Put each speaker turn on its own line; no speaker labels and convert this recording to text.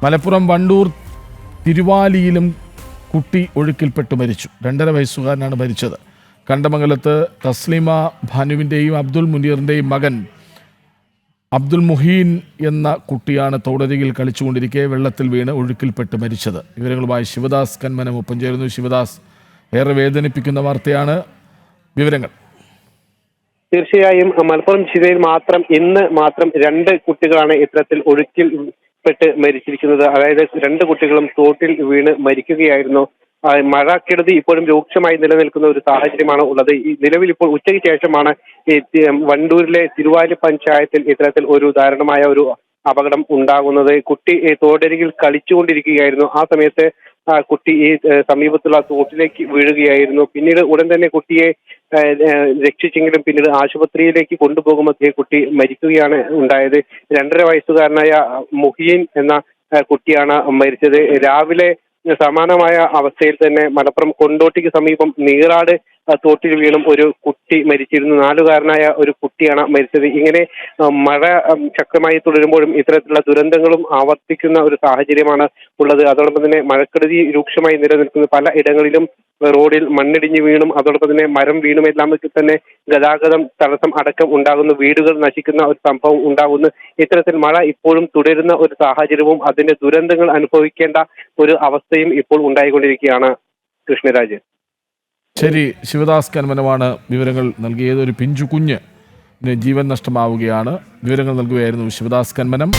മലപ്പുറം വണ്ടൂർ തിരുവാലിയിലും കുട്ടി ഒഴുക്കിൽപ്പെട്ട് മരിച്ചു. 2.5 വയസ്സുകാരനാണ് മരിച്ചത്. കണ്ടമംഗലത്ത് തസ്ലീമ ഭാനുവിൻ്റെയും അബ്ദുൽ മുനീറിൻ്റെയും മകൻ അബ്ദുൽ മുഹീൻ എന്ന കുട്ടിയാണ് തോടരികിൽ കളിച്ചുകൊണ്ടിരിക്കെ വെള്ളത്തിൽ വീണ് ഒഴുക്കിൽപ്പെട്ട് മരിച്ചത്. വിവരങ്ങളുമായി ശിവദാസ് കന്മനം ഒപ്പം ചേരുന്നു. ശിവദാസ്, ഏറെ വേദനിപ്പിക്കുന്ന വാർത്തയാണ്. വിവരങ്ങൾ.
തീർച്ചയായും മലപ്പുറം ജില്ലയിൽ ഇന്ന് മാത്രം 2 കുട്ടികളാണ് ഇത്തരത്തിൽ ഒഴുക്കിൽ പെട്ട് മരിച്ചിരിക്കുന്നത്. അതായത് 2 കുട്ടികളും തോട്ടിൽ വീണ് മരിക്കുകയായിരുന്നു. മഴക്കെടുതി ഇപ്പോഴും രൂക്ഷമായി നിലനിൽക്കുന്ന ഒരു സാഹചര്യമാണ് ഉള്ളത്. ഈ നിലവിൽ ഇപ്പോൾ ഉച്ചയ്ക്ക് ശേഷമാണ് വണ്ടൂരിലെ തിരുവാലി പഞ്ചായത്തിൽ ഇത്തരത്തിൽ ഒരു ദാരുണമായ ഒരു അപകടം ഉണ്ടാകുന്നത്. കുട്ടി തോടരികിൽ കളിച്ചുകൊണ്ടിരിക്കുകയായിരുന്നു. ആ സമയത്ത് കുട്ടി ഈ സമീപത്തുള്ള തോട്ടിലേക്ക് വീഴുകയായിരുന്നു. പിന്നീട് ഉടൻ തന്നെ കുട്ടിയെ രക്ഷിച്ചെങ്കിലും പിന്നീട് ആശുപത്രിയിലേക്ക് കൊണ്ടുപോകുമ്പോൾ കുട്ടി മരിക്കുകയാണ് ഉണ്ടായത്. 2.5 വയസ്സുകാരനായ മുഹീൻ എന്ന കുട്ടിയാണ് മരിച്ചത്. രാവിലെ സമാനമായ അവസ്ഥയിൽ തന്നെ മലപ്പുറം കൊണ്ടോട്ടിക്ക് സമീപം നീറാട് തോട്ടിൽ വീണും ഒരു കുട്ടി മരിച്ചിരുന്നു. 4-കാരനായ ഒരു കുട്ടിയാണ് മരിച്ചത്. ഇങ്ങനെ മഴ ശക്തമായി തുടരുമ്പോഴും ഇത്തരത്തിലുള്ള ദുരന്തങ്ങളും ആവർത്തിക്കുന്ന ഒരു സാഹചര്യമാണ് ഉള്ളത്. അതോടൊപ്പം തന്നെ മഴക്കെടുതി രൂക്ഷമായി നിലനിൽക്കുന്ന പല ഇടങ്ങളിലും റോഡിൽ മണ്ണിടിഞ്ഞ് വീണും അതോടൊപ്പം തന്നെ മരം വീണും എല്ലാം തന്നെ ഗതാഗതം തടസ്സം അടക്കം ഉണ്ടാകുന്നു. വീടുകൾ നശിക്കുന്ന ഒരു സംഭവം ഉണ്ടാകുന്നു. ഇത്തരത്തിൽ മഴ ഇപ്പോഴും തുടരുന്ന ഒരു സാഹചര്യവും അതിന്റെ ദുരന്തങ്ങൾ അനുഭവിക്കേണ്ട ഒരു അവസ്ഥയും ഇപ്പോൾ ഉണ്ടായിക്കൊണ്ടിരിക്കുകയാണ്. കൃഷ്ണരാജ്.
ശരി, ശിവദാസ് കന്മനമാണ് വിവരങ്ങൾ നൽകിയത്. ഒരു പിഞ്ചു കുഞ്ഞ് ജീവൻ നഷ്ടമാവുകയാണ്. വിവരങ്ങൾ നൽകുകയായിരുന്നു ശിവദാസ് കന്മനം.